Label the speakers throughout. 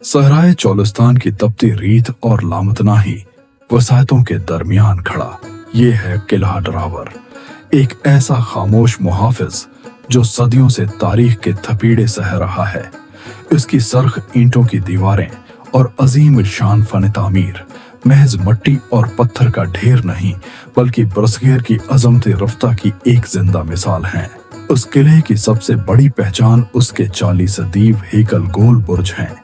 Speaker 1: सहराए चोलिस्तान की तपती रीत और लामतनाही वसायतों के दरमियान खड़ा ये है किला ड्रावर, एक ऐसा खामोश मुहाफिज जो सदियों से तारीख के थपीड़े सह रहा है। इसकी सरख ईंटों की दीवारें और अजीम शान फन तामीर महज मट्टी और पत्थर का ढेर नहीं, बल्कि बरसगेर की अजमत रफ्ता की एक जिंदा मिसाल हैं। उस किले की सबसे बड़ी पहचान उसके 40 सदीव हेकल गोल बुर्ज हैं,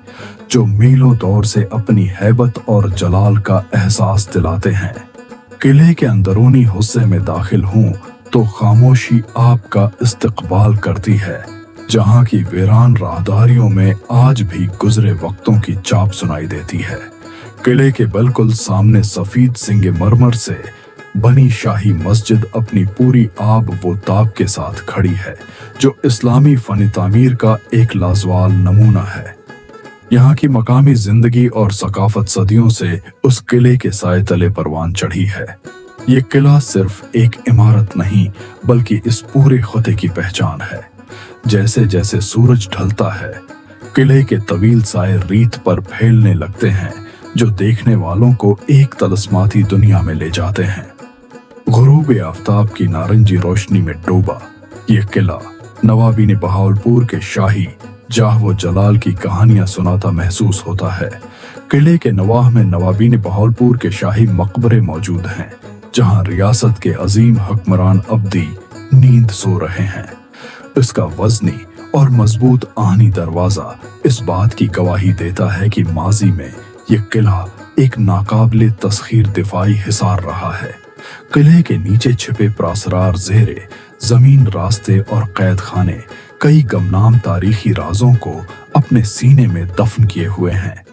Speaker 1: जो मीलों दौर से अपनी हैबत और जलाल का एहसास दिलाते हैं। किले के अंदरूनी हिस्से में दाखिल हूं तो खामोशी आपका इस्तकबाल करती है, जहां की वीरान राहदारियों में आज भी गुजरे वक्तों की चाप सुनाई देती है। किले के बिल्कुल सामने सफेद संगमरमर से बनी शाही मस्जिद अपनी पूरी आब व ताब के साथ खड़ी है, जो इस्लामी फन तामीर का एक लाजवाब नमूना है। यहाँ की मकामी जिंदगी और सकाफत सदियों से उस किले के साए तले परवान चढ़ी है। ये किला सिर्फ एक इमारत नहीं, बल्कि इस पूरे खुदे की पहचान है। जैसे जैसे सूरज ढलता है, किले के तवील साए रीत पर फैलने लगते हैं, जो देखने वालों को एक तलस्माती दुनिया में ले जाते हैं। गुरूब आफ्ताब की नारंगी रोशनी में डूबा ये किला नवाबी ने बहावलपुर के शाही जाह व जलाल की कहानियां सुनाता महसूस होता है। किले के नवाह में नवाबी ने बहावलपुर के शाही मकबरे मौजूद हैं, जहां रियासत के अजीम हुक्मरान अब्दी नींद सो रहे हैं। इसका वजनी और मजबूत आहनी दरवाजा इस बात की गवाही देता है कि माजी में ये किला एक नाकाबिले तस्खीर दिफाई हिसार रहा है। किले के नीचे छिपे प्रासरार ज़ेरे जमीन, रास्ते और कैद खाने कई गमनाम तारीखी राजों को अपने सीने में दफन किए हुए हैं।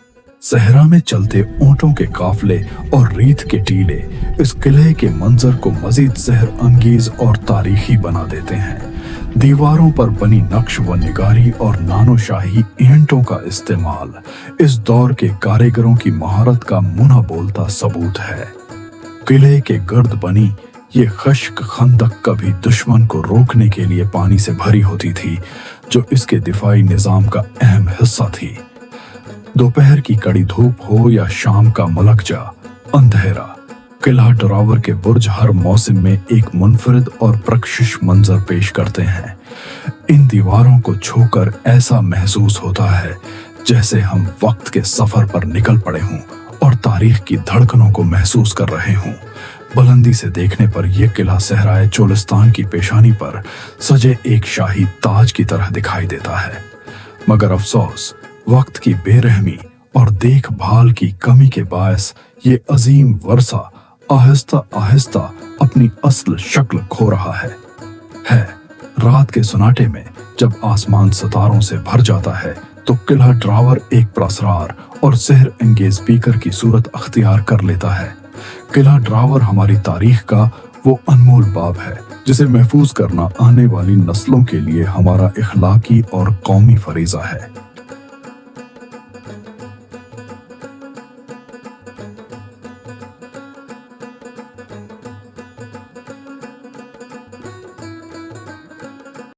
Speaker 1: सहरा में चलते ऊंटों के काफले और रीत के टीले इस किले के मंजर को मजीद सहर अंगेज और तारीखी बना देते हैं। दीवारों पर बनी नक्श व निगारी और नानोशाही ईंटों का इस्तेमाल इस दौर के कारीगरों की महारत का मुना बोलता सबूत है। किले के गर्द बनी ये खश्क खंदक कभी दुश्मन को रोकने के लिए पानी से भरी होती थी, जो इसके दिफाई निजाम का अहम हिस्सा थी। दोपहर की कड़ी धूप हो या शाम का मलकजा अंधेरा, किला ड्रावर के बुर्ज हर मौसम में एक मुनफरिद और प्रकशिश मंजर पेश करते हैं। इन दीवारों को छूकर ऐसा महसूस होता है जैसे हम वक्त के सफर पर निकल पड़े हों और तारीख की धड़कनों को महसूस कर रहे हों। बुलंदी से देखने पर यह किला सहराए चोलिस्तान की पेशानी पर सजे एक शाही ताज की तरह दिखाई देता है। मगर अफसोस, वक्त की बेरहमी और देखभाल की कमी के बायस ये अजीम वर्सा आहिस्ता आहिस्ता अपनी असल शक्ल खो रहा है। रात के सुनाटे में जब आसमान सितारों से भर जाता है, तो किला ड्रावर एक प्रसरार और सहर अंगेज स्पीकर की सूरत अख्तियार कर लेता है। किला ड्रावर हमारी तारीख का वो अनमोल बाब है, जिसे महफूज करना आने वाली नस्लों के लिए हमारा इखलाकी और कौमी फरीजा है।